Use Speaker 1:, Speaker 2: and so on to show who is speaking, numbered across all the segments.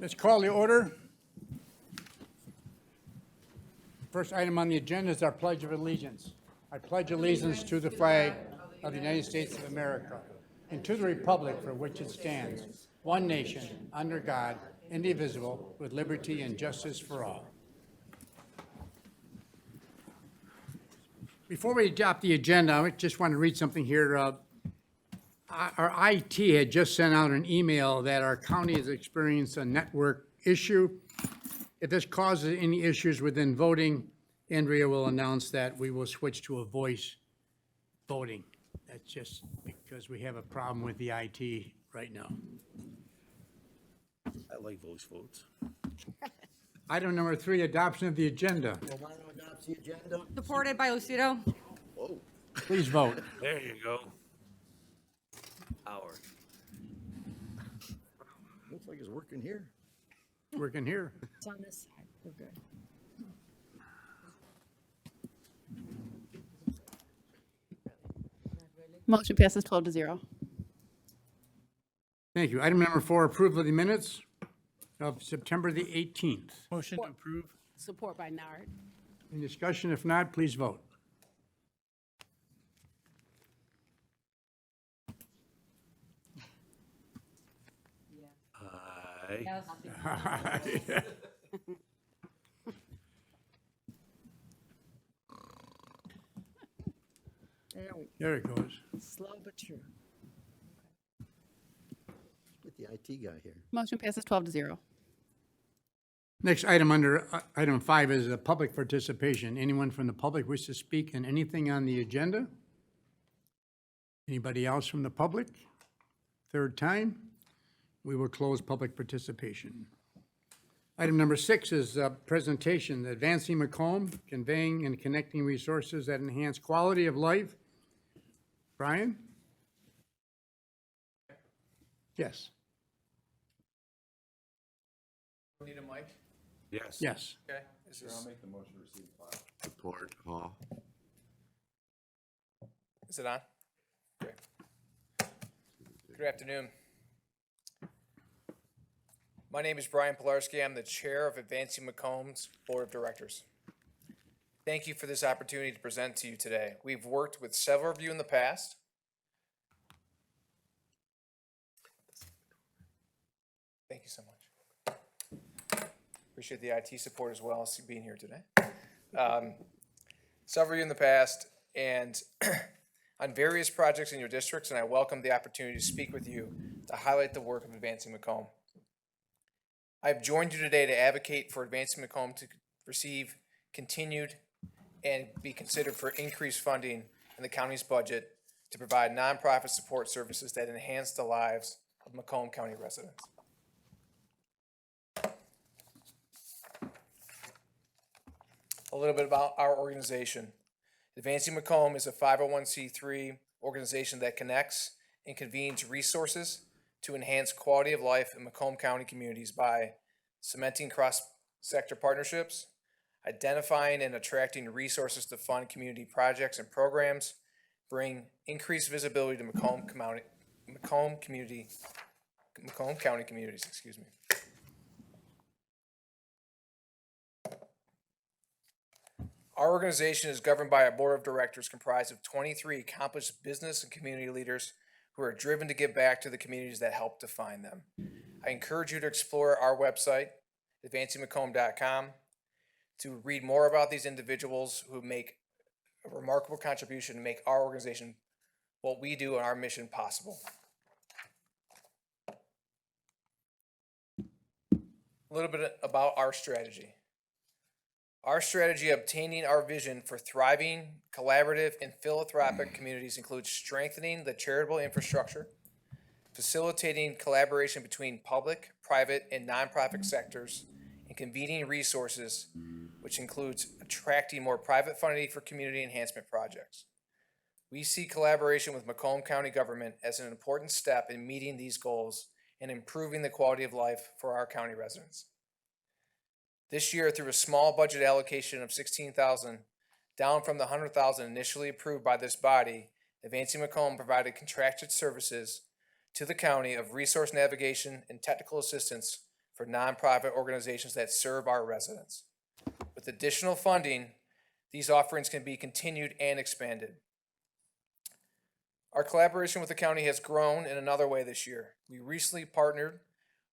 Speaker 1: Let's call the order. First item on the agenda is our Pledge of Allegiance. I pledge allegiance to the flag of the United States of America and to the republic for which it stands, one nation, under God, indivisible, with liberty and justice for all. Before we adopt the agenda, I just want to read something here. Our IT had just sent out an email that our county has experienced a network issue. If this causes any issues within voting, Andrea will announce that we will switch to a voice voting. That's just because we have a problem with the IT right now.
Speaker 2: I like voice votes.
Speaker 1: Item number 3, adoption of the agenda.
Speaker 2: Romano adopts the agenda.
Speaker 3: Supported by Lucido.
Speaker 2: Whoa.
Speaker 1: Please vote.
Speaker 2: There you go. Howard. Looks like it's working here.
Speaker 1: Working here.
Speaker 4: It's on this side, we're good.
Speaker 5: Motion passes 12-0.
Speaker 1: Thank you. Item number 4, approval of the minutes of September the 18th.
Speaker 6: Motion to approve.
Speaker 4: Support by Nard.
Speaker 1: Any discussion? If not, please vote.
Speaker 2: Aye.
Speaker 1: There it goes.
Speaker 4: Slow but true.
Speaker 2: Get the IT guy here.
Speaker 5: Motion passes 12-0.
Speaker 1: Next item under item 5 is public participation. Anyone from the public wish to speak on anything on the agenda? Anybody else from the public? Third time, we will close public participation. Item number 6 is presentation, Advancing Macomb, Conveying and Connecting Resources that Enhance Quality of Life. Brian? Yes.
Speaker 6: Need a mic?
Speaker 2: Yes.
Speaker 1: Yes.
Speaker 6: Okay. This is,
Speaker 2: Support, Hall.
Speaker 6: is it on? Great. Good afternoon. My name is Brian Pilarski. I'm the chair of Advancing Macomb's Board of Directors. Thank you for this opportunity to present to you today. We've worked with several of you in the past. Thank you so much. Appreciate the IT support as well as being here today. Several of you in the past and on various projects in your districts, and I welcome the opportunity to speak with you to highlight the work of Advancing Macomb. I've joined you today to advocate for Advancing Macomb to receive continued and be considered for increased funding in the county's budget to provide nonprofit support services that enhance the lives of Macomb County residents. A little bit about our organization. Advancing Macomb is a 501c3 organization that connects and convenes resources to enhance quality of life in Macomb County communities by cementing cross-sector partnerships, identifying and attracting resources to fund community projects and programs, bring increased visibility to Macomb County communities, excuse me. Our organization is governed by a board of directors comprised of 23 accomplished business and community leaders who are driven to give back to the communities that help define them. I encourage you to explore our website, advancingmacomb.com, to read more about these individuals who make a remarkable contribution to make our organization, what we do and our mission possible. A little bit about our strategy. Our strategy obtaining our vision for thriving, collaborative, and philanthropic communities includes strengthening the charitable infrastructure, facilitating collaboration between public, private, and nonprofit sectors, and convening resources, which includes attracting more private funding for community enhancement projects. We see collaboration with Macomb County government as an important step in meeting these goals and improving the quality of life for our county residents. This year, through a small budget allocation of $16,000, down from the $100,000 initially approved by this body, Advancing Macomb provided contracted services to the county of resource navigation and technical assistance for nonprofit organizations that serve our residents. With additional funding, these offerings can be continued and expanded. Our collaboration with the county has grown in another way this year. We recently partnered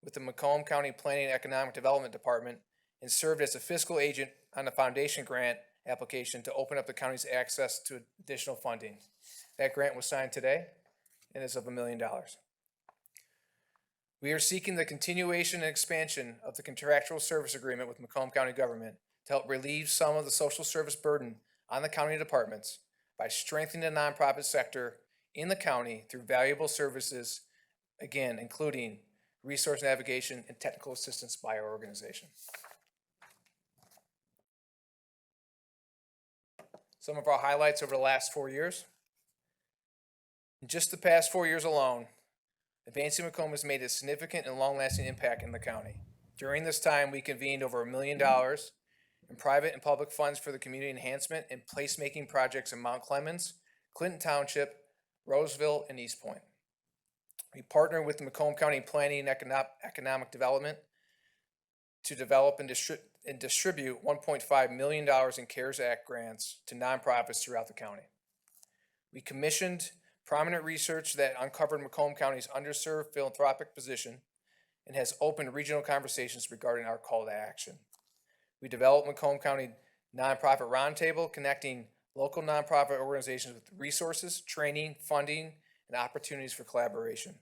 Speaker 6: with the Macomb County Planning and Economic Development Department and served as a fiscal agent on the foundation grant application to open up the county's access to additional funding. That grant was signed today and is of $1 million. We are seeking the continuation and expansion of the contractual service agreement with Macomb County government to help relieve some of the social service burden on the county departments by strengthening the nonprofit sector in the county through valuable services, again, including resource navigation and technical assistance by our organization. Some of our highlights over the last 4 years. In just the past 4 years alone, Advancing Macomb has made a significant and long-lasting impact in the county. During this time, we convened over $1 million in private and public funds for the community enhancement and placemaking projects in Mount Clemens, Clinton Township, Roseville, and East Point. We partnered with the Macomb County Planning and Economic Development to develop and distribute $1.5 million in CARES Act grants to nonprofits throughout the county. We commissioned prominent research that uncovered Macomb County's underserved philanthropic position and has opened regional conversations regarding our call to action. We developed Macomb County Nonprofit Roundtable, connecting local nonprofit organizations with resources, training, funding, and opportunities for collaboration.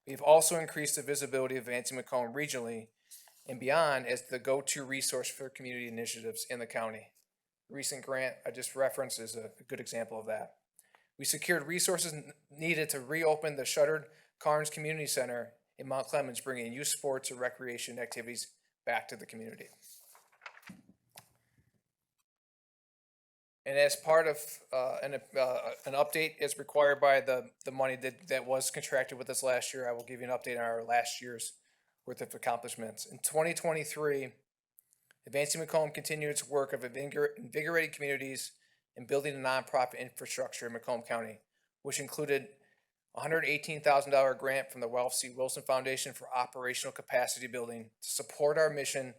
Speaker 6: We've also increased the visibility of Advancing Macomb regionally and beyond as the go-to resource for community initiatives in the county. The recent grant I just referenced is a good example of that. We secured resources needed to reopen the shuttered Carnes Community Center in Mount Clemens, bringing youth sports and recreation activities back to the community. And as part of an update as required by the money that was contracted with us last year, I will give you an update on our last year's worth of accomplishments. In 2023, Advancing Macomb continued its work of invigorating communities and building a nonprofit infrastructure in Macomb County, which included a $118,000 grant from the Ralph C. Wilson Foundation for operational capacity building to support our mission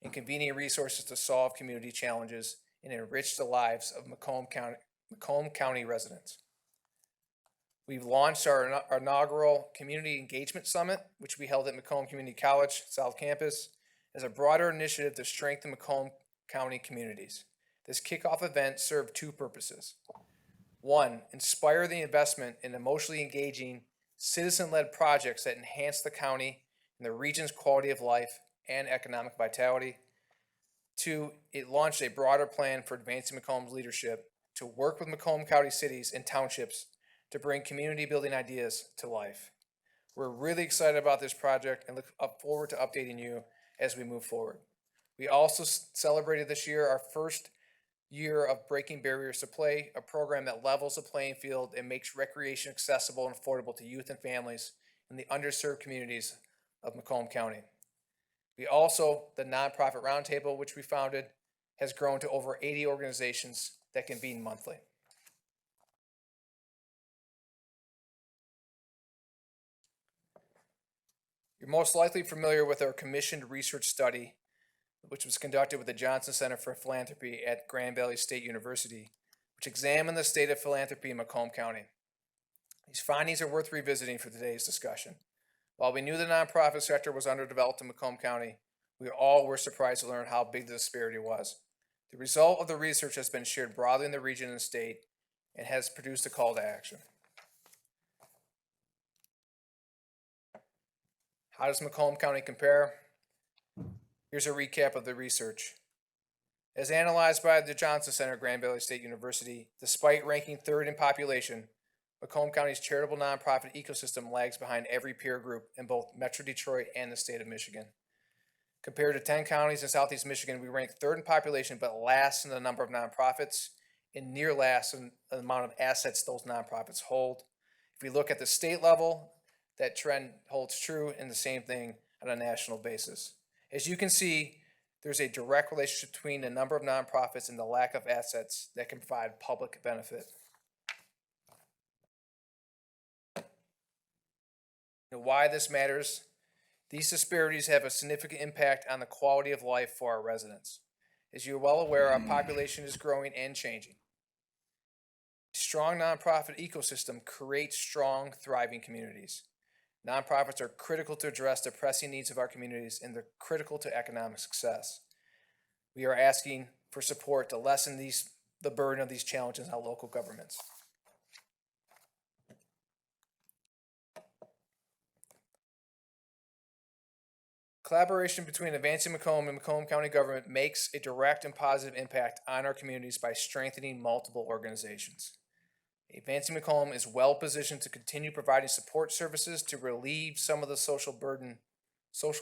Speaker 6: in convening resources to solve community challenges and enrich the lives of Macomb County residents. We've launched our inaugural Community Engagement Summit, which we held at Macomb Community College South Campus, as a broader initiative to strengthen Macomb County communities. This kickoff event served two purposes. One, inspire the investment in emotionally engaging, citizen-led projects that enhance the county and the region's quality of life and economic vitality. Two, it launched a broader plan for Advancing Macomb's leadership to work with Macomb County cities and townships to bring community building ideas to life. We're really excited about this project and look forward to updating you as we move forward. We also celebrated this year our first year of Breaking Barriers to Play, a program that levels the playing field and makes recreation accessible and affordable to youth and families in the underserved communities of Macomb County. We also, the Nonprofit Roundtable, which we founded, has grown to over 80 organizations that convene monthly. You're most likely familiar with our commissioned research study, which was conducted with the Johnson Center for Philanthropy at Grand Valley State University, which examined the state of philanthropy in Macomb County. These findings are worth revisiting for today's discussion. While we knew the nonprofit sector was underdeveloped in Macomb County, we all were surprised to learn how big the disparity was. The result of the research has been shared broadly in the region and state and has produced a call to action. How does Macomb County compare? Here's a recap of the research. As analyzed by the Johnson Center at Grand Valley State University, despite ranking third in population, Macomb County's charitable nonprofit ecosystem lags behind every peer group in both Metro Detroit and the state of Michigan. Compared to 10 counties in Southeast Michigan, we rank third in population, but last in the number of nonprofits and near last in the amount of assets those nonprofits hold. If we look at the state level, that trend holds true, and the same thing on a national basis. As you can see, there's a direct relationship between the number of nonprofits and the lack of assets that can provide public benefit. And why this matters These disparities have a significant impact on the quality of life for our residents. As you're well aware, our population is growing and changing. A strong nonprofit ecosystem creates strong, thriving communities. Nonprofits are critical to address the pressing needs of our communities, and they're critical to economic success. We are asking for support to lessen the burden of these challenges on local governments. Collaboration between Advancing Macomb and Macomb County government makes a direct and positive impact on our communities by strengthening multiple organizations. Advancing Macomb is well positioned to continue providing support services to relieve some of the social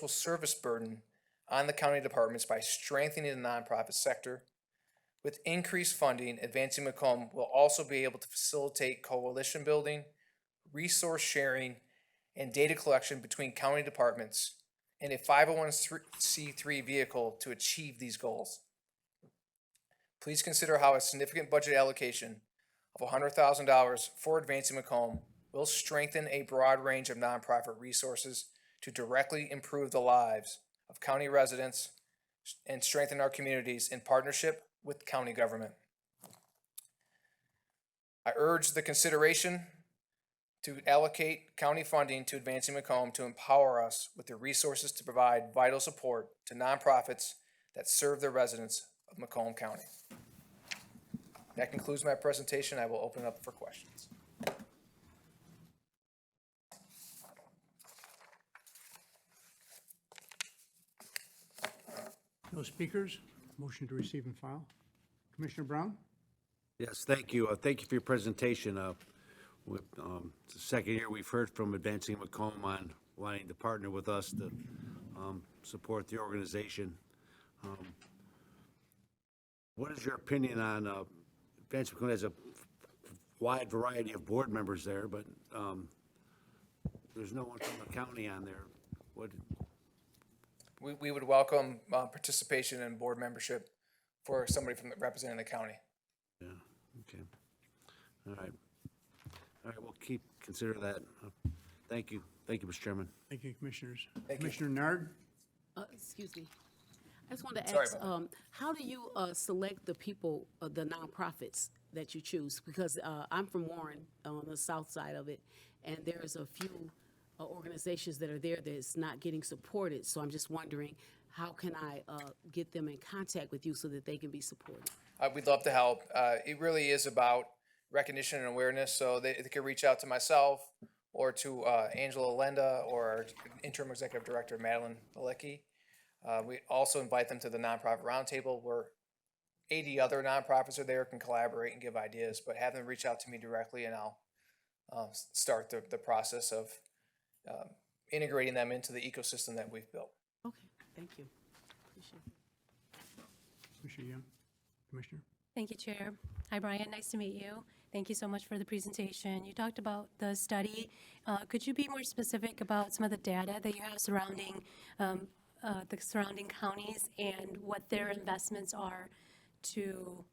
Speaker 6: service burden on the county departments by strengthening the nonprofit sector. With increased funding, Advancing Macomb will also be able to facilitate coalition building, resource sharing, and data collection between county departments and a 501c3 vehicle to achieve these goals. Please consider how a significant budget allocation of $100,000 for Advancing Macomb will strengthen a broad range of nonprofit resources to directly improve the lives of county residents and strengthen our communities in partnership with county government. I urge the consideration to allocate county funding to Advancing Macomb to empower us with the resources to provide vital support to nonprofits that serve the residents of Macomb County. That concludes my presentation. I will open up for questions.
Speaker 1: No speakers? Motion to receive and file. Commissioner Brown?
Speaker 2: Yes, thank you. Thank you for your presentation. It's the second year we've heard from Advancing Macomb on wanting to partner with us to support the organization. What is your opinion on Advancing Macomb? Has a wide variety of board members there, but there's no one from the county on there. What?
Speaker 6: We would welcome participation and board membership for somebody from representing the county.
Speaker 2: Yeah. Okay. All right. All right. We'll consider that. Thank you. Thank you, Mr. Chairman.
Speaker 1: Thank you, Commissioners.
Speaker 6: Thank you.
Speaker 1: Commissioner Nard?
Speaker 5: Excuse me. I just wanted to
Speaker 6: Sorry
Speaker 5: ask,
Speaker 6: about
Speaker 5: how do you select the people, the nonprofits that you choose? Because I'm from Warren, on the south side of it, and there's a few organizations that are there that's not getting supported. So I'm just wondering, how can I get them in contact with you so that they can be supported?
Speaker 6: We'd love to help. It really is about recognition and awareness. So they can reach out to myself or to Angela Lenda or our interim executive director, Madeline Malecki. We also invite them to the nonprofit roundtable where 80 other nonprofits are there, can collaborate and give ideas, but have them reach out to me directly and I'll start the process of integrating them into the ecosystem that we've built.
Speaker 5: Okay, thank you. Appreciate it.
Speaker 1: Commissioner Young? Commissioner?
Speaker 3: Thank you, Chair. Hi, Brian. Nice to meet you. Thank you so much for the presentation. You talked about the study. Could you be more specific about some of the data that you have surrounding the surrounding counties and what their investments are to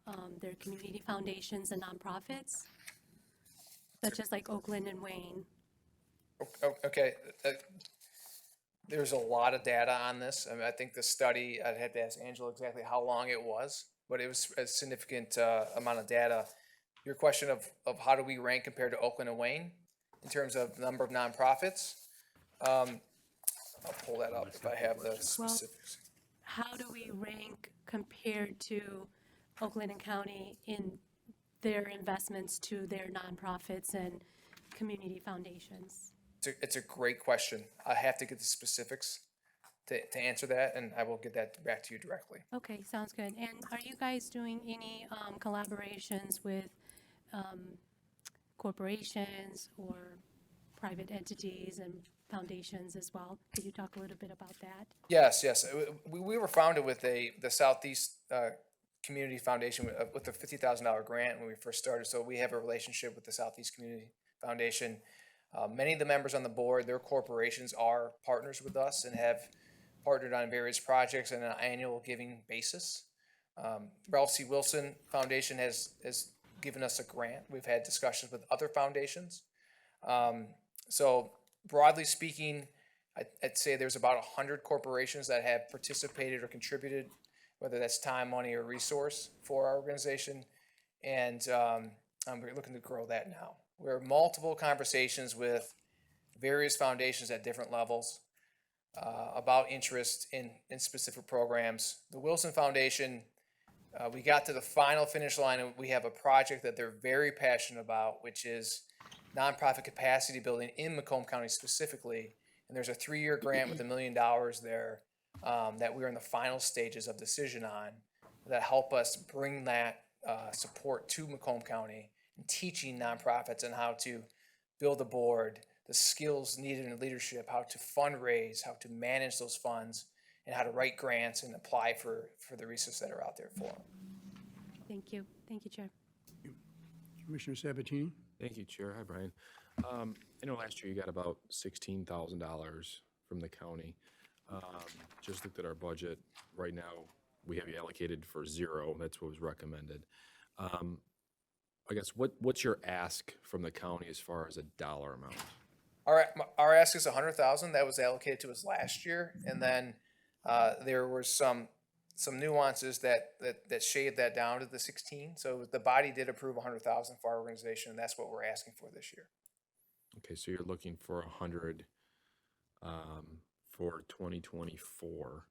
Speaker 3: their community foundations and nonprofits, such as like Oakland and Wayne?
Speaker 6: Okay. There's a lot of data on this. I mean, I think the study, I'd have to ask Angela exactly how long it was, but it was a significant amount of data. Your question of how do we rank compared to Oakland and Wayne in terms of number of nonprofits? I'll pull that up if I have the specifics.
Speaker 3: How do we rank compared to Oakland and County in their investments to their nonprofits and community foundations?
Speaker 6: It's a great question. I have to get the specifics to answer that, and I will get that back to you directly.
Speaker 3: Okay, sounds good. And are you guys doing any collaborations with corporations or private entities and foundations as well? Could you talk a little bit about that?
Speaker 6: Yes. We were founded with the Southeast Community Foundation with a $50,000 grant when we first started. So we have a relationship with the Southeast Community Foundation. Many of the members on the board, their corporations are partners with us and have partnered on various projects on an annual giving basis. Ralph C. Wilson Foundation has given us a grant. We've had discussions with other foundations. So broadly speaking, I'd say there's about 100 corporations that have participated or contributed, whether that's time, money, or resource for our organization. And we're looking to grow that now. We're in multiple conversations with various foundations at different levels about interest in specific programs. The Wilson Foundation, we got to the final finish line, and we have a project that they're very passionate about, which is nonprofit capacity building in Macomb County specifically. And there's a 3-year grant with $1 million there that we're in the final stages of decision on that help us bring that support to Macomb County and teaching nonprofits on how to build a board, the skills needed in leadership, how to fundraise, how to manage those funds, and how to write grants and apply for the resources that are out there for them.
Speaker 3: Thank you. Thank you, Chair.
Speaker 1: Commissioner Sabatini?
Speaker 7: Thank you, Chair. Hi, Brian. I know last year you got about $16,000 from the county. Just looked at our budget. Right now, we have you allocated for 0. That's what was recommended. I guess, what's your ask from the county as far as a dollar amount?
Speaker 6: Our ask is 100,000. That was allocated to us last year, and then there were some nuances that shaved that down to the 16. So the body did approve 100,000 for our organization, and that's what we're asking for this year.
Speaker 7: Okay, so you're looking for 100 for 2024.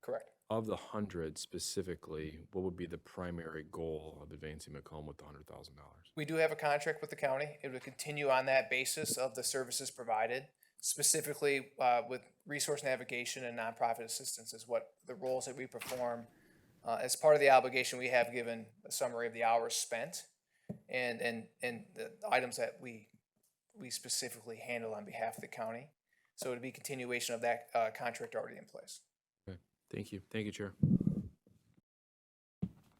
Speaker 6: Correct.
Speaker 7: Of the 100 specifically, what would be the primary goal of advancing Macomb with the $100,000?
Speaker 6: We do have a contract with the county. It would continue on that basis of the services provided, specifically with resource navigation and nonprofit assistance is what the roles that we perform. As part of the obligation, we have given a summary of the hours spent and the items that we specifically handle on behalf of the county. So it would be a continuation of that contract already in place.
Speaker 7: Okay, thank you. Thank you, Chair.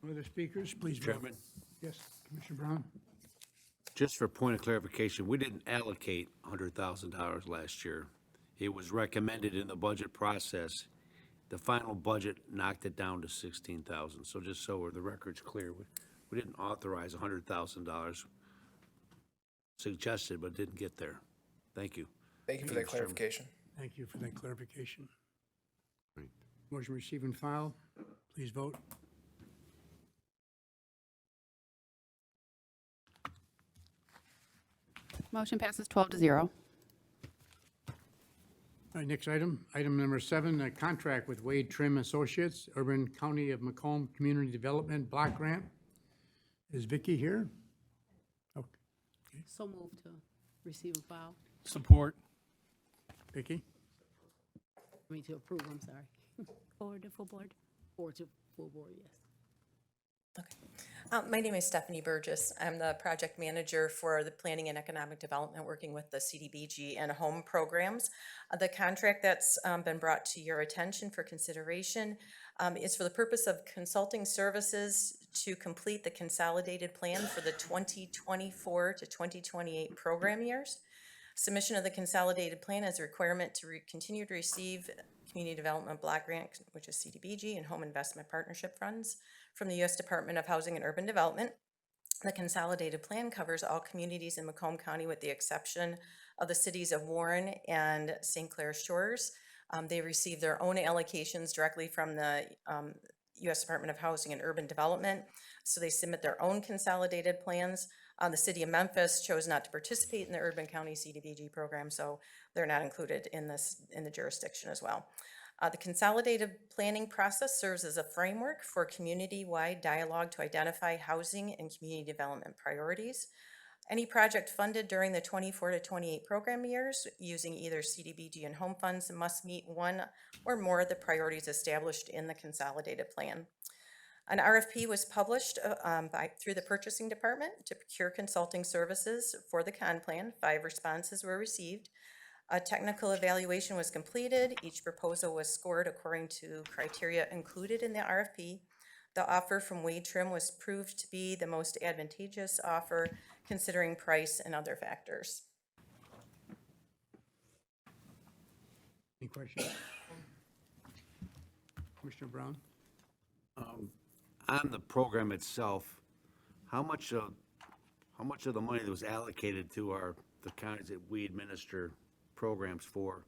Speaker 1: Other speakers, please vote.
Speaker 2: Chairman,
Speaker 1: Yes, Commissioner Brown?
Speaker 2: just for point of clarification, we didn't allocate $100,000 last year. It was recommended in the budget process. The final budget knocked it down to $16,000. So just so the record's clear, we didn't authorize $100,000. Suggested, but didn't get there. Thank you.
Speaker 6: Thank you for that clarification.
Speaker 1: Thank you for that clarification.
Speaker 2: Right.
Speaker 1: Motion receive and file. Please vote.
Speaker 4: Motion passes 12-0.
Speaker 1: All right, next item, item number 7, a contract with Wade Trim Associates, Urban County of Macomb Community Development Block Grant. Is Vicky here? Okay,
Speaker 5: So moved to receive and file.
Speaker 8: Support.
Speaker 1: Vicky?
Speaker 5: To approve, I'm sorry.
Speaker 3: Forward to full board.
Speaker 5: Or to full board, yes.
Speaker 9: Okay. My name is Stephanie Burgess. I'm the project manager for the Planning and Economic Development, working with the CDBG and home programs. The contract that's been brought to your attention for consideration is for the purpose of consulting services to complete the consolidated plan for the 2024 to 2028 program years. Submission of the consolidated plan is a requirement to continue to receive Community Development Block Grant, which is CDBG, and Home Investment Partnership funds from the U.S. Department of Housing and Urban Development. The consolidated plan covers all communities in Macomb County with the exception of the cities of Warren and St. Clair Shores. They receive their own allocations directly from the U.S. Department of Housing and Urban Development, so they submit their own consolidated plans. The city of Memphis chose not to participate in the Urban County CDBG program, so they're not included in the jurisdiction as well. The consolidated planning process serves as a framework for community-wide dialogue to identify housing and community development priorities. Any project funded during the 24 to 28 program years using either CDBG and home funds must meet one or more of the priorities established in the consolidated plan. An RFP was published through the purchasing department to procure consulting services for the con plan. 5 responses were received. A technical evaluation was completed. Each proposal was scored according to criteria included in the RFP. The offer from Wade Trim was proved to be the most advantageous offer considering price and other factors.
Speaker 1: Any questions? Commissioner Brown?
Speaker 2: On the program itself, how much of the money that was allocated to the counties that we administer programs for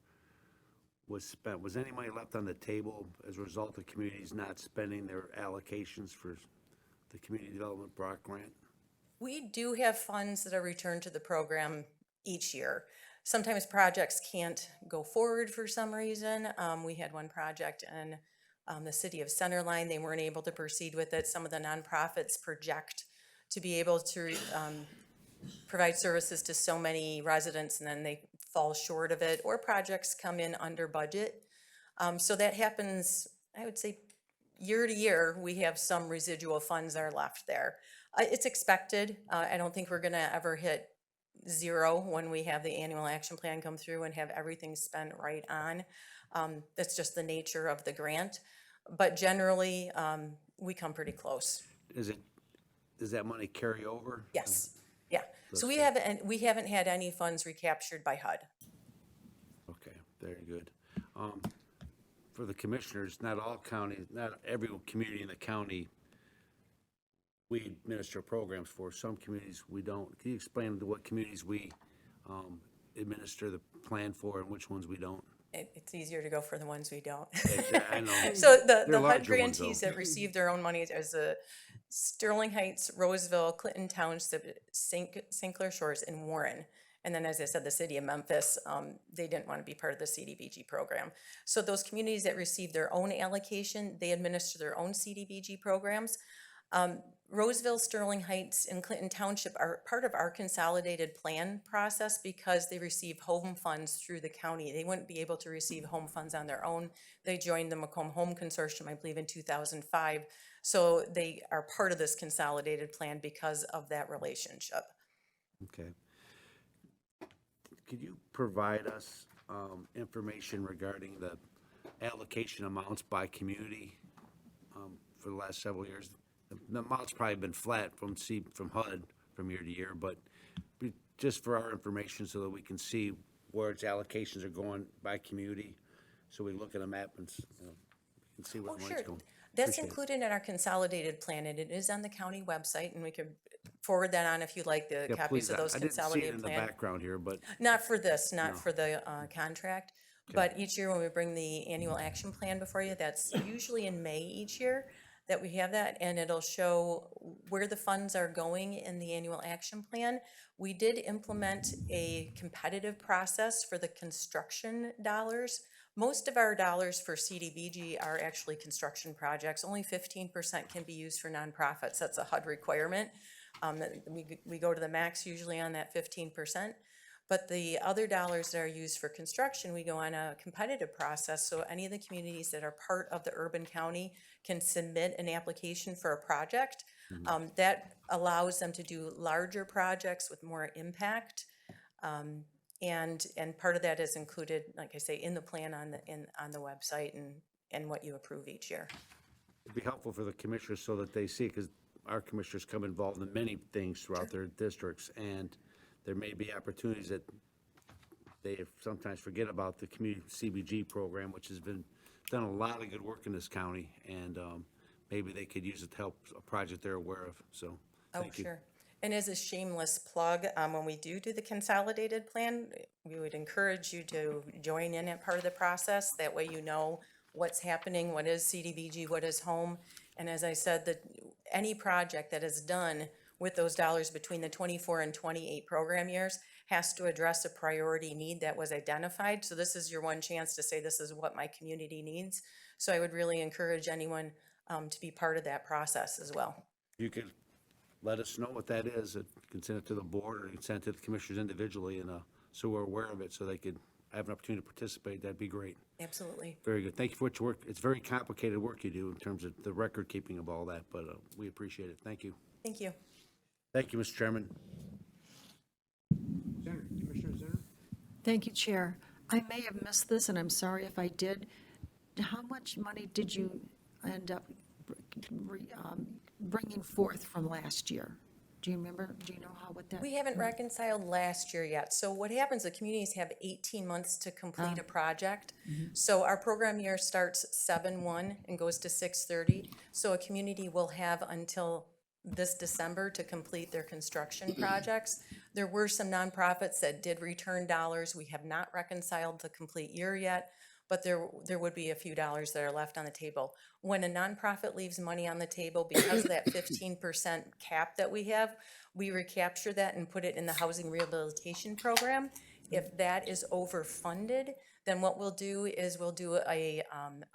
Speaker 2: was spent. Was any money left on the table as a result of communities not spending their allocations for the Community Development Block Grant?
Speaker 9: We do have funds that are returned to the program each year. Sometimes projects can't go forward for some reason. We had one project in the city of Centerline. They weren't able to proceed with it. Some of the nonprofits project to be able to provide services to so many residents, and then they fall short of it, or projects come in under budget. So that happens, I would say, year to year. We have some residual funds that are left there. It's expected. I don't think we're gonna ever hit zero when we have the annual action plan come through and have everything spent right on. That's just the nature of the grant. But generally, we come pretty close.
Speaker 2: Does that money carry over?
Speaker 9: Yes, yeah. So we haven't had any funds recaptured by HUD.
Speaker 2: Okay, very good. For the commissioners, not all counties, not every community in the county we administer programs for. Some communities we don't. Can you explain to what communities we administer the plan for and which ones we don't?
Speaker 9: It's easier to go for the ones we don't.
Speaker 2: I know.
Speaker 9: So the
Speaker 2: They're
Speaker 9: HUD
Speaker 2: larger ones,
Speaker 9: grantees
Speaker 2: though.
Speaker 9: that receive their own money is the Sterling Heights, Roseville, Clinton Township, St. Clair Shores, and Warren. And then, as I said, the city of Memphis, they didn't want to be part of the CDBG program. So those communities that receive their own allocation, they administer their own CDBG programs. Roseville, Sterling Heights, and Clinton Township are part of our consolidated plan process because they receive home funds through the county. They wouldn't be able to receive home funds on their own. They joined the Macomb Home Consortium, I believe, in 2005. So they are part of this consolidated plan because of that relationship.
Speaker 2: Okay. Could you provide us information regarding the allocation amounts by community for the last several years? The amount's probably been flat from HUD from year to year, but just for our information so that we can see where its allocations are going by community, so we look at a map and can see where the money's going.
Speaker 9: That's
Speaker 2: Appreciate it.
Speaker 9: included in our consolidated plan, and it is on the county website, and we could forward that on if you'd like the
Speaker 2: Yeah,
Speaker 9: copies
Speaker 2: please.
Speaker 9: of those
Speaker 2: I didn't see it
Speaker 9: consolidated
Speaker 2: in the
Speaker 9: plan.
Speaker 2: background here, but
Speaker 9: Not for this, not
Speaker 2: No.
Speaker 9: for the contract, but each year when we bring the annual action plan before you, that's usually in May each year that we have that, and it'll show where the funds are going in the annual action plan. We did implement a competitive process for the construction dollars. Most of our dollars for CDBG are actually construction projects. Only 15% can be used for nonprofits. That's a HUD requirement. We go to the max usually on that 15%. But the other dollars that are used for construction, we go on a competitive process. So any of the communities that are part of the urban county can submit an application for a project. That allows them to do larger projects with more impact. And part of that is included, like I say, in the plan on the website and what you approve each year.
Speaker 2: it'd be helpful for the commissioners so that they see, because our commissioners come involved in many things throughout their districts, and there may be opportunities that they sometimes forget about the community CBG program, which has been, done a lot of good work in this county, and maybe they could use it to help a project they're aware of, so, thank you.
Speaker 9: Sure. And as a shameless plug, when we do the consolidated plan, we would encourage you to join in at part of the process. That way you know what's happening, what is CDBG, what is home. And as I said, that any project that is done with those dollars between the 24 and 28 program years has to address a priority need that was identified. So this is your one chance to say, this is what my community needs. So I would really encourage anyone to be part of that process as well.
Speaker 2: You could let us know what that is, you can send it to the board, or you can send it to the commissioners individually, and so we're aware of it, so they could have an opportunity to participate, that'd be great.
Speaker 9: Absolutely.
Speaker 2: Very good, thank you for what your work, it's very complicated work you do in terms of the record keeping of all that, but we appreciate it, thank you.
Speaker 9: Thank you.
Speaker 2: Thank you, Mr. Chairman.
Speaker 1: Center, Commissioner Center?
Speaker 8: Thank you, Chair. I may have missed this, and I'm sorry if I did. How much money did you end up bringing forth from last year? Do you remember? Do you know what that?
Speaker 9: We haven't reconciled last year yet. So what happens, the communities have 18 months to complete a project. So our program year starts 7/1 and goes to 6/30. So a community will have until this December to complete their construction projects. There were some nonprofits that did return dollars. We have not reconciled the complete year yet, but there would be a few dollars that are left on the table. When a nonprofit leaves money on the table, because of that 15% cap that we have, we recapture that and put it in the housing rehabilitation program. If that is overfunded, then what we'll do is we'll do an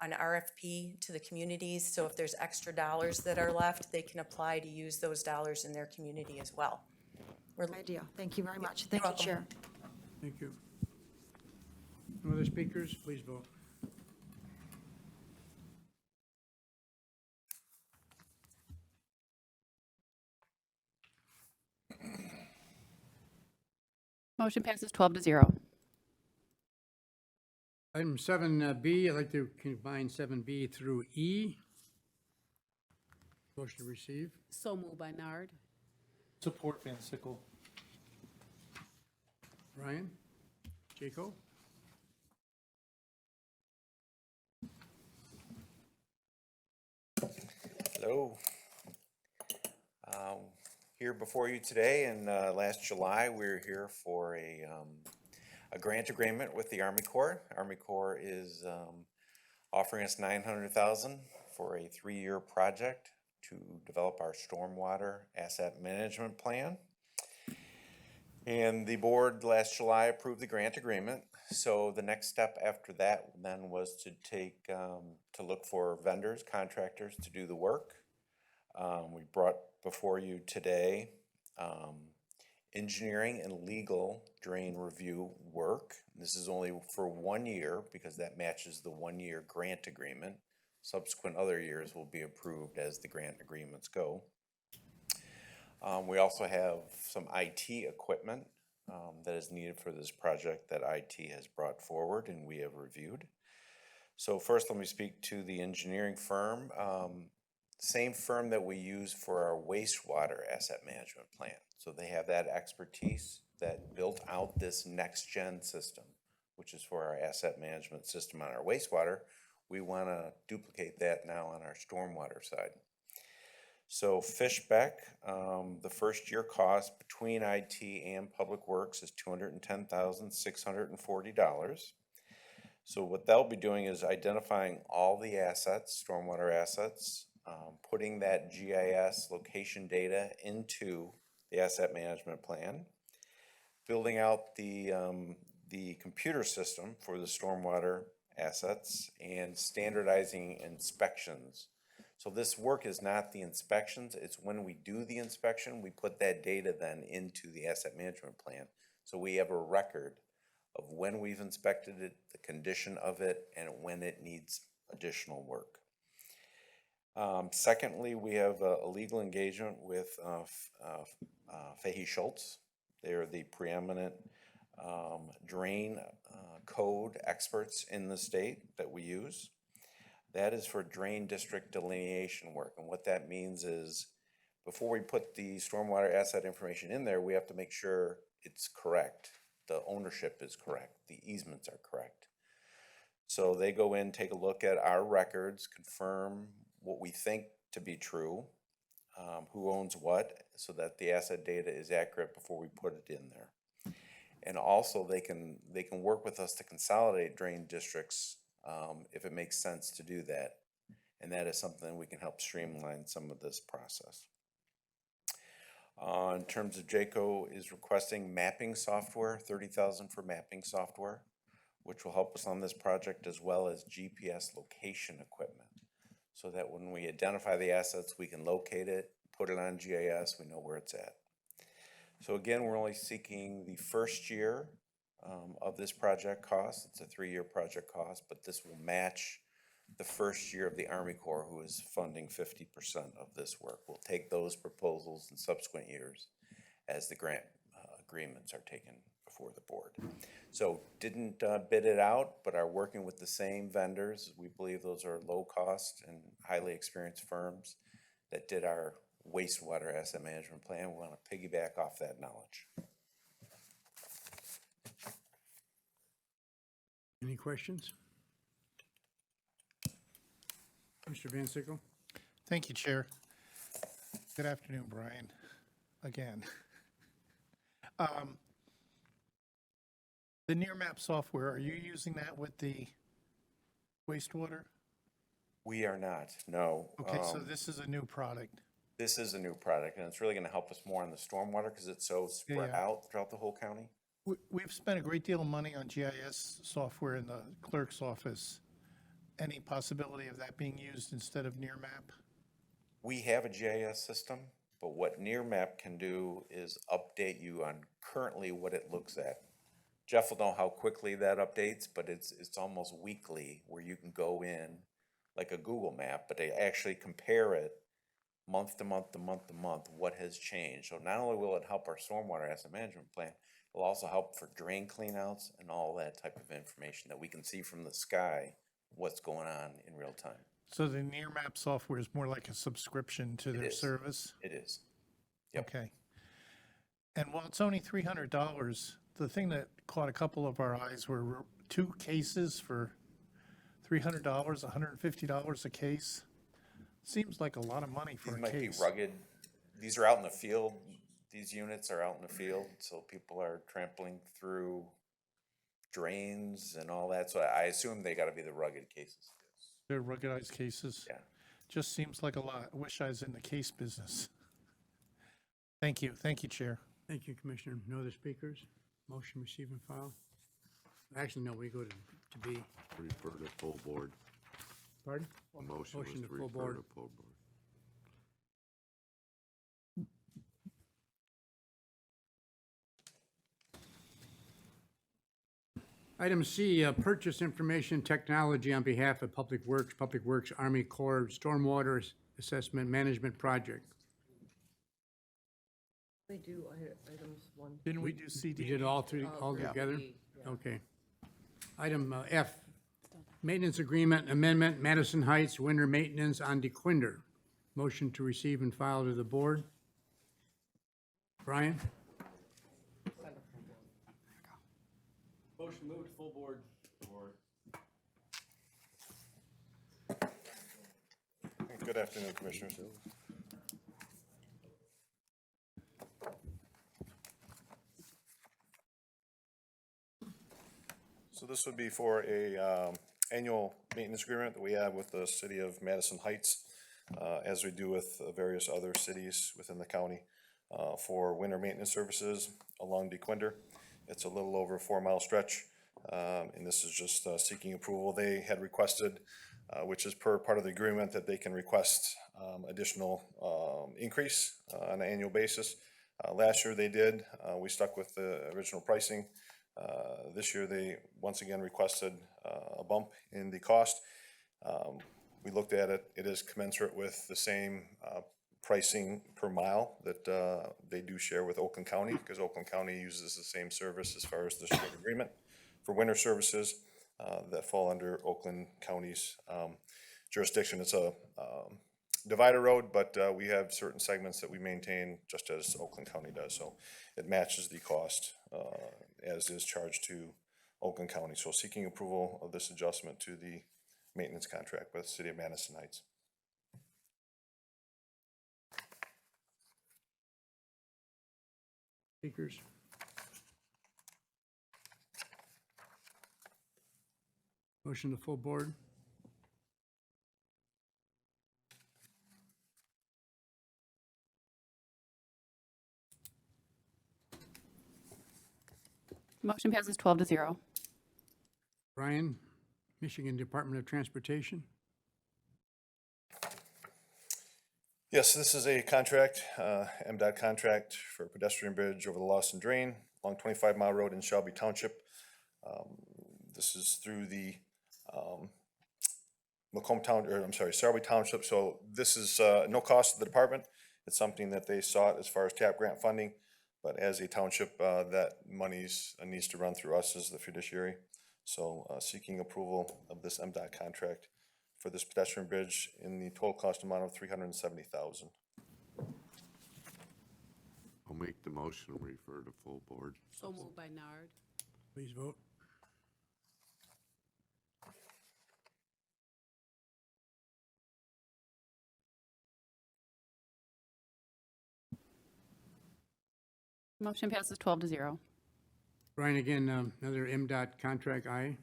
Speaker 9: RFP to the communities. So if there's extra dollars that are left, they can apply to use those dollars in their community as well.
Speaker 8: Idea. Thank you very much. Thank you,
Speaker 9: welcome.
Speaker 8: Chair.
Speaker 1: Thank you. No other speakers? Please vote.
Speaker 4: Motion passes 12-0.
Speaker 1: Item 7B, I'd like to combine 7B through E. Motion to receive.
Speaker 5: So moved by Nard.
Speaker 10: Support Van Sickle.
Speaker 1: Ryan? Jaco?
Speaker 11: Hello. Here before you today, and last July, we were here for a grant agreement with the Army Corps. Army Corps is offering us $900,000 for a 3-year project to develop our stormwater asset management plan. And the board last July approved the grant agreement. So the next step after that then was to to look for vendors, contractors to do the work. We brought before you today engineering and legal drain review work. This is only for 1 year because that matches the 1-year grant agreement. Subsequent other years will be approved as the grant agreements go. We also have some IT equipment that is needed for this project that IT has brought forward and we have reviewed. So first, let me speak to the engineering firm. Same firm that we use for our wastewater asset management plan. So they have that expertise that built out this next-gen system, which is for our asset management system on our wastewater. We want to duplicate that now on our stormwater side. So Fishbeck, the first year cost between IT and Public Works is $210,640. So what they'll be doing is identifying all the assets, stormwater assets, putting that GIS location data into the asset management plan, building out the computer system for the stormwater assets, and standardizing inspections. So this work is not the inspections, it's when we do the inspection, we put that data then into the asset management plan. So we have a record of when we've inspected it, the condition of it, and when it needs additional work. Secondly, we have a legal engagement with Fahey Schultz. They are the preeminent drain code experts in the state that we use. That is for drain district delineation work. And what that means is before we put the stormwater asset information in there, we have to make sure it's correct. The ownership is correct. The easements are correct. So they go in, take a look at our records, confirm what we think to be true, who owns what, so that the asset data is accurate before we put it in there. And also they can work with us to consolidate drain districts if it makes sense to do that. And that is something we can help streamline some of this process. In terms of JACO is requesting mapping software, $30,000 for mapping software, which will help us on this project, as well as GPS location equipment, so that when we identify the assets, we can locate it, put it on GIS, we know where it's at. So again, we're only seeking the first year of this project cost. It's a 3-year project cost, but this will match the first year of the Army Corps, who is funding 50% of this work. We'll take those proposals in subsequent years as the grant agreements are taken before the board. So didn't bid it out, but are working with the same vendors. We believe those are low cost and highly experienced firms that did our wastewater asset management plan. We want to piggyback off that knowledge.
Speaker 1: Any questions? Mr. Van Sickle?
Speaker 10: Thank you, Chair. Good afternoon, Brian, again. The NearMap software, are you using that with the wastewater?
Speaker 11: We are not, no.
Speaker 10: Okay, so this is a new product.
Speaker 11: This is a new product, and it's really gonna help us more on the stormwater, because it's so spread
Speaker 10: yeah.
Speaker 11: out throughout the whole county.
Speaker 10: We've spent a great deal of money on GIS software in the clerk's office. Any possibility of that being used instead of NearMap?
Speaker 11: We have a GIS system, but what NearMap can do is update you on currently what it looks at. Jeff will know how quickly that updates, but it's almost weekly, where you can go in, like a Google map, but they actually compare it month to month to month to month, what has changed. So not only will it help our stormwater asset management plan, it'll also help for drain cleanouts and all that type of information that we can see from the sky, what's going on in real time.
Speaker 10: So the NearMap software is more like a subscription to their
Speaker 11: is.
Speaker 10: service?
Speaker 11: It is. Yep.
Speaker 10: Okay. And while it's only $300, the thing that caught a couple of our eyes were 2 cases for $300, $150 a case. Seems like a lot of money for
Speaker 11: These
Speaker 10: a
Speaker 11: might be
Speaker 10: case.
Speaker 11: rugged. These are out in the field. These units are out in the field, so people are trampling through drains and all that. So I assume they gotta be the rugged cases.
Speaker 10: They're ruggedized cases.
Speaker 11: Yeah.
Speaker 10: Just seems like a lot. I wish I was in the case business. Thank you. Thank you, Chair.
Speaker 1: Thank you, Commissioner. No other speakers? Motion receive and file? Actually, no, we go to B.
Speaker 12: Refer to full board.
Speaker 1: Pardon?
Speaker 12: Motion was
Speaker 1: Motion
Speaker 12: to
Speaker 1: to full
Speaker 12: refer
Speaker 1: board.
Speaker 12: to full board.
Speaker 1: Item C, purchase information technology on behalf of Public Works, Army Corps, Stormwater Assessment Management Project.
Speaker 13: They do items 1.
Speaker 10: Didn't we do CD?
Speaker 1: We did all three, all together? Okay. Item F, maintenance agreement amendment, Madison Heights winter maintenance on Dequindre. Motion to receive and file to the board. Brian?
Speaker 14: Motion moved to full board.
Speaker 15: Good afternoon, Commissioners. So this would be for a annual maintenance agreement that we have with the city of Madison Heights, as we do with various other cities within the county, for winter maintenance services along Dequindre. It's a little over a 4-mile stretch, and this is just seeking approval. They had requested, which is per part of the agreement, that they can request additional increase on an annual basis. Last year they did. We stuck with the original pricing. This year they once again requested a bump in the cost. We looked at it. It is commensurate with the same pricing per mile that they do share with Oakland County, because Oakland County uses the same service as far as the shared agreement for winter services that fall under Oakland County's jurisdiction. It's a divider road, but we have certain segments that we maintain just as Oakland County does, so it matches the cost as is charged to Oakland County. So seeking approval of this adjustment to the maintenance contract with the city of Madison Heights.
Speaker 1: Speakers? Motion to full board.
Speaker 4: Motion passes 12-0.
Speaker 1: Brian, Michigan Department of Transportation.
Speaker 15: Yes, this is a contract, MDOT contract for a pedestrian bridge over the Lawson Drain along 25-mile road in Shelby Township. This is through the Macomb Town, or I'm sorry, Shelby Township. So this is no cost to the department. It's something that they sought as far as TAP grant funding, but as a township, that money's needs to run through us as the fiduciary. So seeking approval of this MDOT contract for this pedestrian bridge in the total cost amount of $370,000.
Speaker 12: I'll make the motion and refer to full board.
Speaker 5: So moved by Nard.
Speaker 1: Please vote.
Speaker 4: Motion passes 12-0.
Speaker 1: Brian, again, another MDOT contract, aye.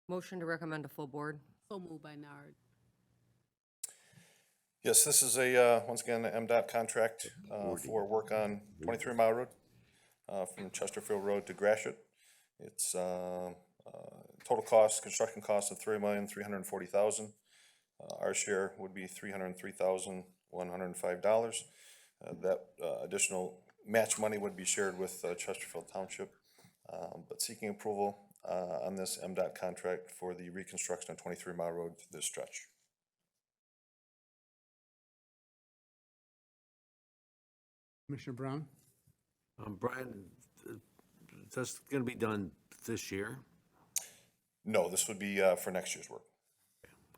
Speaker 13: Motion to recommend a full board.
Speaker 5: So moved by Nard.
Speaker 15: Yes, this is a, once again, an MDOT contract for work on 23 Mile Road, from Chesterfield Road to Gratiot. It's total cost, construction cost of $3,340,000. Our share would be $303,105. That additional match money would be shared with Chesterfield Township, but seeking approval on this MDOT contract for the reconstruction of 23 Mile Road through this stretch.
Speaker 1: Commissioner Brown?
Speaker 2: Brian, that's gonna be done this year?
Speaker 15: No, this would be for next year's work.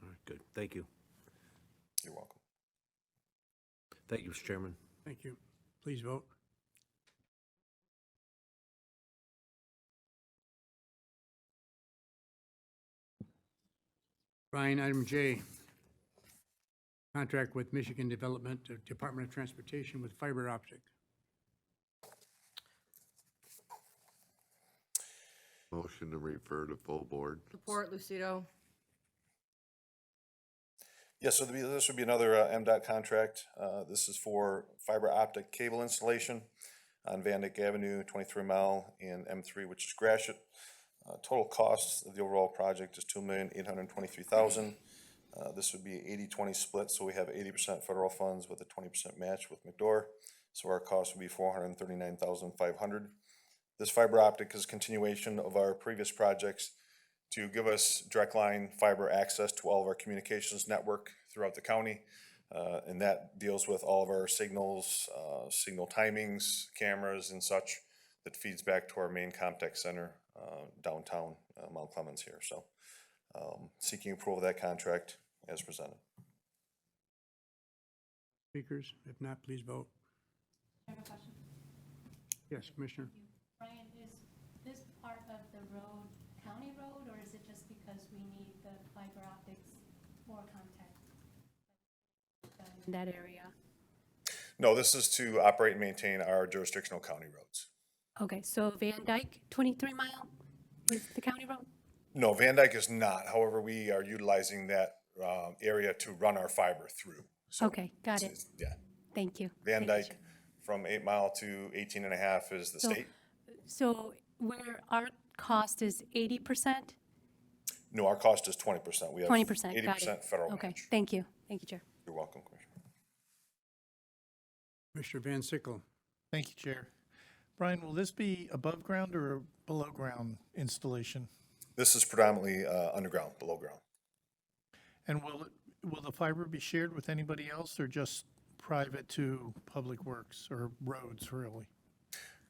Speaker 2: All right, good, thank you.
Speaker 15: You're welcome.
Speaker 2: Thank you, Mr. Chairman.
Speaker 1: Thank you. Please vote. Brian, item J, contract with Michigan Development Department of Transportation with fiber optic.
Speaker 12: Motion to refer to full board.
Speaker 13: Support Lucido.
Speaker 15: Yes, so this would be another MDOT contract. This is for fiber optic cable installation on Van Dyke Avenue, 23 Mile, and M3, which is Gratiot. Total cost of the overall project is $2,823,000. This would be 80-20 split, so we have 80% federal funds with a 20% match with McDore. So our cost would be $439,500. This fiber optic is a continuation of our previous projects to give us direct line fiber access to all of our communications network throughout the county. And that deals with all of our signals, signal timings, cameras and such that feeds back to our main contact center downtown Mount Clemens here. So seeking approval of that contract as presented.
Speaker 1: Speakers, if not, please vote.
Speaker 3: I have a question.
Speaker 1: Yes, Commissioner.
Speaker 3: Brian, is this part of the road county road, or is it just because we need the fiber optics for contact in that area?
Speaker 15: No, this is to operate and maintain our jurisdictional county roads.
Speaker 3: Okay, so Van Dyke, 23 Mile is the county road?
Speaker 15: No, Van Dyke is not. However, we are utilizing that area to run our fiber through. So
Speaker 3: Okay, got it.
Speaker 15: yeah,
Speaker 3: Thank you.
Speaker 15: Van
Speaker 3: Thank you,
Speaker 15: Dyke from 8 Mile to 18.5 is the
Speaker 3: So-
Speaker 15: state.
Speaker 3: So where our cost is 80%?
Speaker 15: No, our cost is 20%. We have
Speaker 3: 20%, got
Speaker 15: 80%
Speaker 3: it.
Speaker 15: federal
Speaker 3: Okay,
Speaker 15: match.
Speaker 3: thank you. Thank you, Chair.
Speaker 15: You're welcome, Commissioner.
Speaker 1: Commissioner Van Sickle.
Speaker 10: Thank you, Chair. Brian, will this be above ground or a below ground installation?
Speaker 15: This is predominantly underground, below ground.
Speaker 10: And will the fiber be shared with anybody else or just private to public works or roads, really?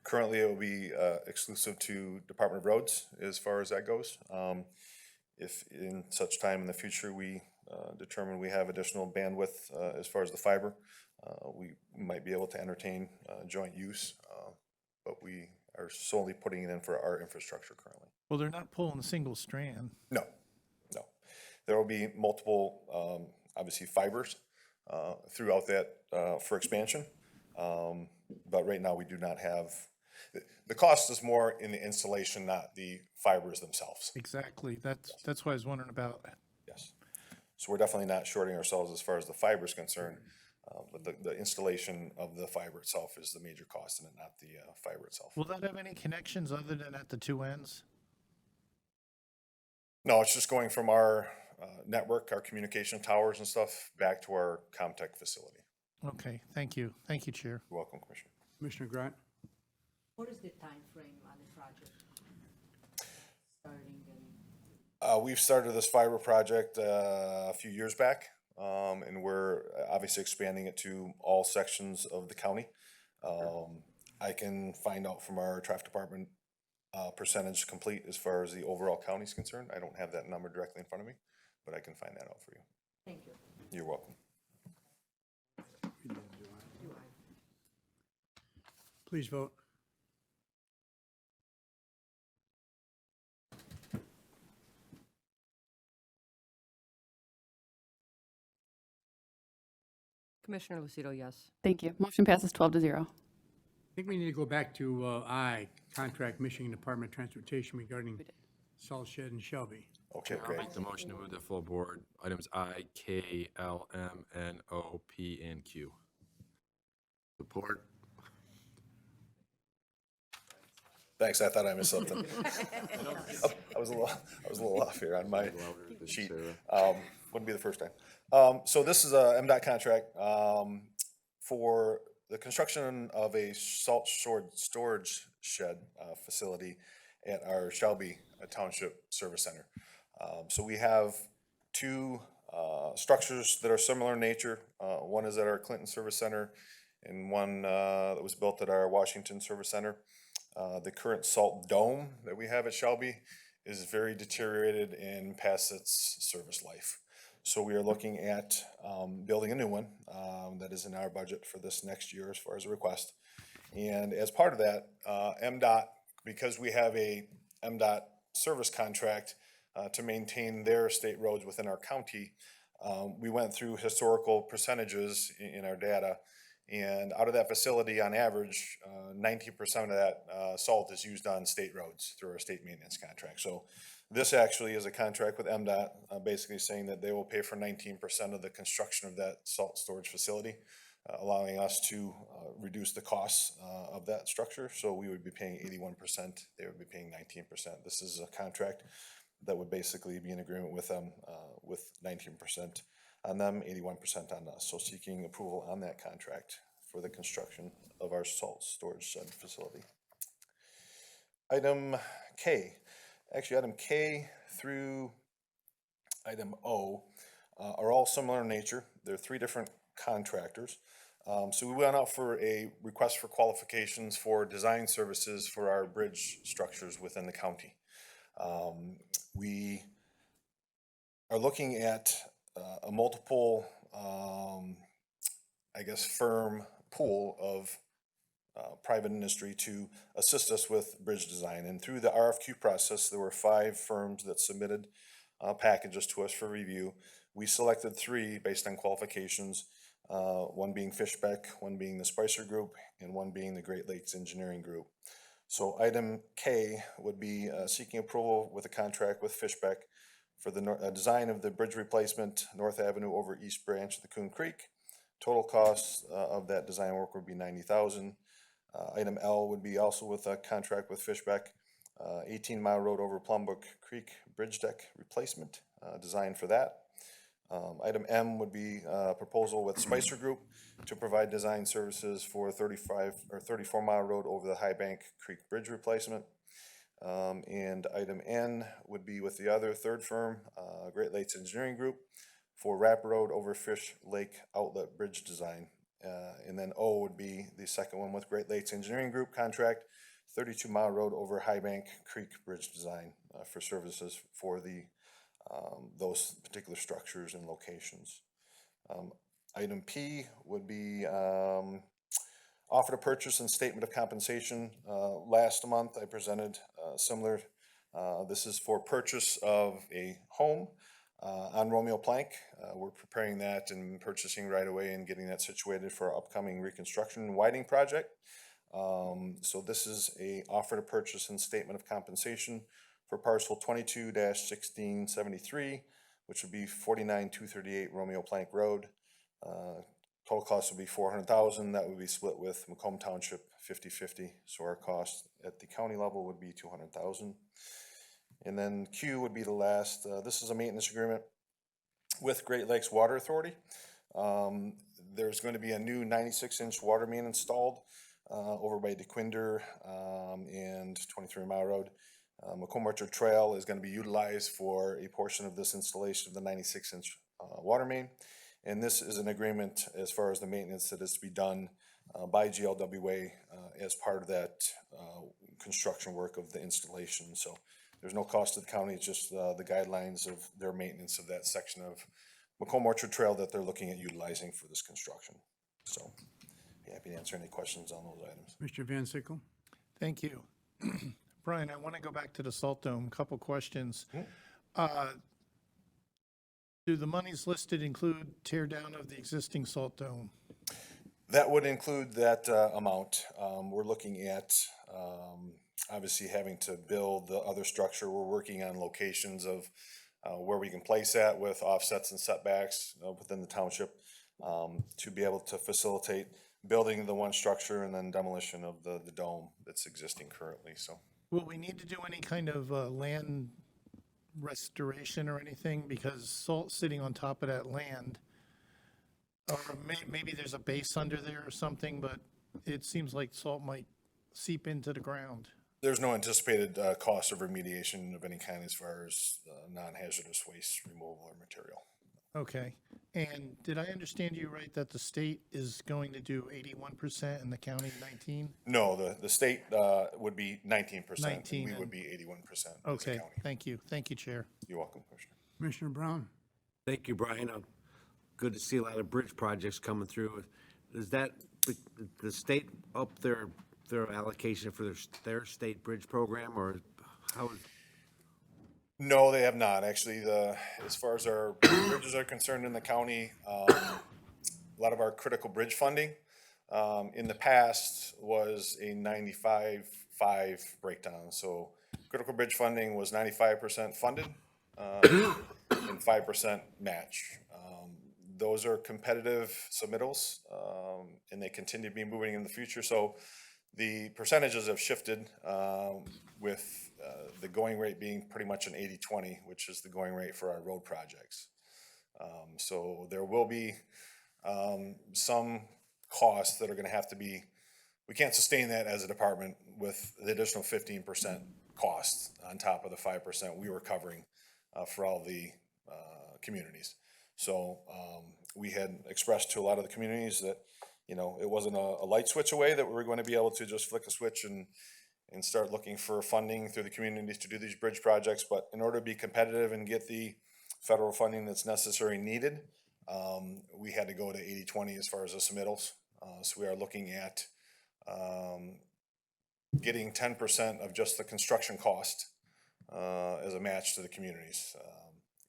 Speaker 15: Currently, it will be exclusive to Department of Roads as far as that goes. If in such time in the future we determine we have additional bandwidth as far as the fiber, we might be able to entertain joint use, but we are solely putting it in for our infrastructure currently.
Speaker 10: Well, they're not pulling a single strand.
Speaker 15: No, no. There will be multiple, obviously, fibers throughout that for expansion. But right now, we do not have, the cost is more in the installation, not the fibers themselves.
Speaker 10: Exactly. That's why I was wondering about.
Speaker 15: Yes. So we're definitely not shorting ourselves as far as the fiber is concerned, but the installation of the fiber itself is the major cost and not the fiber itself.
Speaker 10: Will that have any connections other than at the two ends?
Speaker 15: No, it's just going from our network, our communication towers and stuff, back to our Comtech facility.
Speaker 10: Okay, thank you. Thank you, Chair.
Speaker 15: You're welcome, Commissioner.
Speaker 1: Commissioner Grant.
Speaker 13: What is the time frame on the project? Starting and
Speaker 15: We've started this fiber project a few years back, and we're obviously expanding it to all sections of the county. I can find out from our traffic department percentage complete as far as the overall county is concerned. I don't have that number directly in front of me, but I can find that out for you.
Speaker 13: thank you.
Speaker 15: You're welcome.
Speaker 1: Please vote.
Speaker 13: Commissioner Lucido, yes.
Speaker 4: Thank you. Motion passes 12-0.
Speaker 1: I think we need to go back to I, contract Michigan Department of Transportation regarding salt shed in Shelby.
Speaker 15: Okay,
Speaker 7: I'll
Speaker 15: great.
Speaker 7: make the motion to move the full board, items I, K, L, M, N, O, P, and Q.
Speaker 12: Support.
Speaker 15: Thanks, I thought I missed something. I was a little off here on my sheet. Wouldn't be the first time. So this is a MDOT contract for the construction of a salt storage shed facility at our Shelby Township Service Center. So we have two structures that are similar in nature. One is at our Clinton Service Center and one that was built at our Washington Service Center. The current salt dome that we have at Shelby is very deteriorated and past its service life. So we are looking at building a new one that is in our budget for this next year as far as a request. And as part of that, MDOT, because we have a MDOT service contract to maintain their state roads within our county, we went through historical percentages in our data. And out of that facility, on average, 90% of that salt is used on state roads through our state maintenance contract. So this actually is a contract with MDOT, basically saying that they will pay for 19% of the construction of that salt storage facility, allowing us to reduce the costs of that structure. So we would be paying 81%, they would be paying 19%. This is a contract that would basically be in agreement with them with 19% on them, 81% on us. So seeking approval on that contract for the construction of our salt storage shed facility. Item K, actually item K through item O are all similar in nature. They're three different contractors. So we went out for a request for qualifications for design services for our bridge structures within the county. We are looking at a multiple, I guess, firm pool of private industry to assist us with bridge design. And through the RFQ process, there were 5 firms that submitted packages to us for review. We selected 3 based on qualifications, one being Fishbeck, one being the Spicer Group, and one being the Great Lakes Engineering Group. So item K would be seeking approval with a contract with Fishbeck for the design of the bridge replacement, North Avenue over East Branch of the Coon Creek. Total cost of that design work would be $90,000. Item L would be also with a contract with Fishbeck, 18-mile road over Plumbrook Creek bridge deck replacement, design for that. Item M would be a proposal with Spicer Group to provide design services for 34-mile road over the High Bank Creek bridge replacement. And item N would be with the other third firm, Great Lakes Engineering Group, for Wrap Road over Fish Lake Outlet Bridge design. And then O would be the second one with Great Lakes Engineering Group contract, 32-mile road over High Bank Creek bridge design for services for the those particular structures and locations. Item P would be offer to purchase and statement of compensation. Last month I presented similar. This is for purchase of a home on Romeo Plank. We're preparing that and purchasing right away and getting that situated for our upcoming reconstruction and widening project. So this is a offer to purchase and statement of compensation for parcel 22-1673, which would be 49-238 Romeo Plank Road. Total cost would be $400,000. That would be split with Macomb Township 50-50. So our cost at the county level would be $200,000. And then Q would be the last. This is a maintenance agreement with Great Lakes Water Authority. There's going to be a new 96-inch water main installed over by Dequindre and 23-mile road. Macomb Orchard Trail is going to be utilized for a portion of this installation of the 96-inch water main. And this is an agreement as far as the maintenance that is to be done by GLWA as part of that construction work of the installation. So there's no cost to the county, it's just the guidelines of their maintenance of that section of Macomb Orchard Trail that they're looking at utilizing for this construction. So be happy to answer any questions on those items.
Speaker 1: Mr. Van Sickle?
Speaker 10: Thank you. Brian, I want to go back to the Salt Dome. Couple questions. Do the monies listed include tear down of the existing Salt Dome?
Speaker 15: That would include that amount. We're looking at obviously having to build the other structure. We're working on locations of where we can place that with offsets and setbacks within the township to be able to facilitate building the one structure and then demolition of the dome that's existing currently, so.
Speaker 10: Will we need to do any kind of land restoration or anything? Because salt sitting on top of that land, or maybe there's a base under there or something, but it seems like salt might seep into the ground.
Speaker 15: There's no anticipated cost of remediation of any kind as far as non-hazardous waste removal or material.
Speaker 10: Okay. And did I understand you right that the state is going to do 81% and the county 19?
Speaker 15: No, the state would be 19%.
Speaker 10: 19
Speaker 15: We would
Speaker 10: and-
Speaker 15: be 81% as a
Speaker 10: Okay,
Speaker 15: county.
Speaker 10: thank you. Thank you, Chair.
Speaker 15: You're welcome, Commissioner.
Speaker 1: Commissioner Brown?
Speaker 2: Thank you, Brian. Good to see a lot of bridge projects coming through. Is that the state up their allocation for their state bridge program, or how?
Speaker 15: No, they have not. Actually, as far as our bridges are concerned in the county, a lot of our critical bridge funding in the past was a 95-5 breakdown. So critical bridge funding was 95% funded and 5% match. Those are competitive submittals, and they continue to be moving in the future. So the percentages have shifted with the going rate being pretty much an 80-20, which is the going rate for our road projects. So there will be some costs that are going to have to be, we can't sustain that as a department with the additional 15% costs on top of the 5% we were covering for all the communities. So we had expressed to a lot of the communities that, you know, it wasn't a light switch away, that we were going to be able to just flick a switch and start looking for funding through the communities to do these bridge projects. But in order to be competitive and get the federal funding that's necessary and needed, we had to go to 80-20 as far as the submittals. So we are looking at getting 10% of just the construction cost as a match to the communities.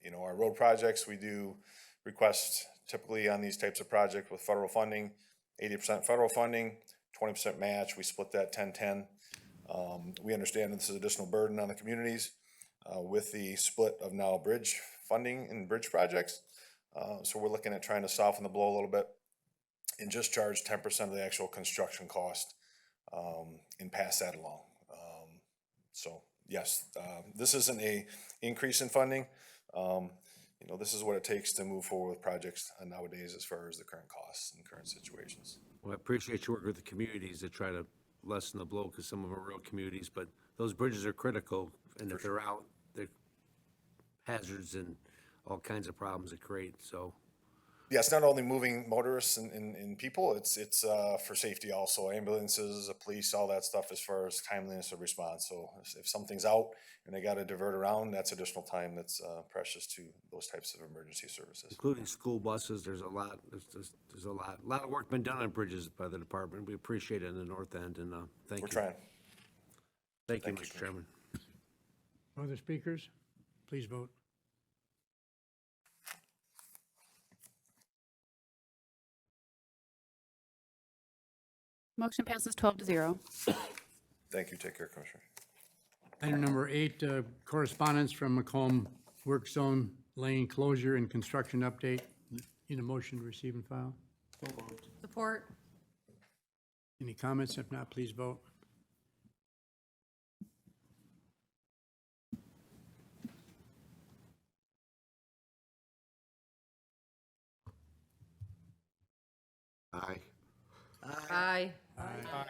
Speaker 15: You know, our road projects, we do request typically on these types of projects with federal funding, 80% federal funding, 20% match. We split that 10-10. We understand this is additional burden on the communities with the split of now bridge funding and bridge projects. So we're looking at trying to soften the blow a little bit and just charge 10% of the actual construction cost and pass that along. So yes, this isn't a increase in funding. You know, this is what it takes to move forward with projects nowadays as far as the current costs and current situations.
Speaker 2: Well, I appreciate your work with the communities to try to lessen the blow, because some of them are real communities, but those bridges are critical, and if they're out, they're hazards and all kinds of problems it creates, so.
Speaker 15: Yeah, it's not only moving motorists and people, it's for safety also, ambulances, police, all that stuff as far as timeliness of response. So if something's out and they got to divert around, that's additional time that's precious to those types of emergency services.
Speaker 2: Including school buses, there's a lot of work been done on bridges by the department. We appreciate it in the north end, and thank you.
Speaker 15: We're trying.
Speaker 2: Thank you, Mr. Chairman.
Speaker 1: Other speakers? Please vote.
Speaker 4: Motion passes 12-0.
Speaker 15: Thank you. Take care, Commissioner.
Speaker 1: Item number 8, correspondence from Macomb Work Zone Lane Closure and Construction Update. Need a motion to receive and file?
Speaker 9: Support.
Speaker 1: Any comments? If not, please vote.
Speaker 12: Aye.
Speaker 9: Aye.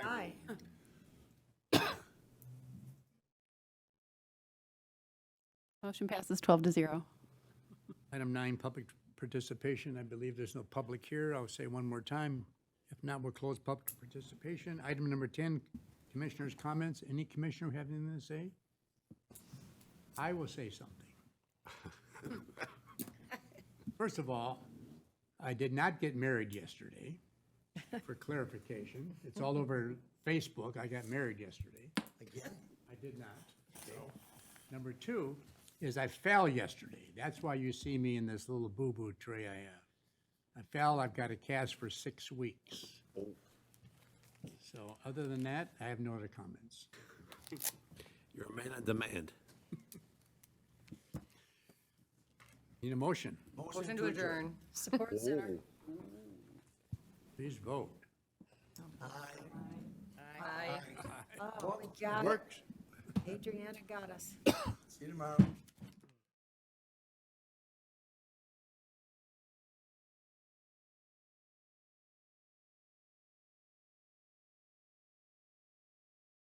Speaker 8: Aye.
Speaker 4: Motion passes 12-0.
Speaker 1: Item 9, public participation. I believe there's no public here. I'll say one more time. If not, we'll close public participation. Item number 10, commissioners' comments. Any commissioner have anything to say? I will say something. First of all, I did not get married yesterday, for clarification. It's all over Facebook. I got married yesterday. Again? I did not. Okay. Number 2 is I fell yesterday. That's why you see me in this little boo-boo tray I have. I fell. I've got a cast for 6 weeks. So other than that, I have no other comments.
Speaker 2: You're a man on demand.
Speaker 1: Need a motion?
Speaker 4: Motion to adjourn.
Speaker 8: Support center.
Speaker 1: Please vote.
Speaker 8: Oh, we got it.
Speaker 1: Works.
Speaker 8: Adriana got us.
Speaker 12: See you tomorrow.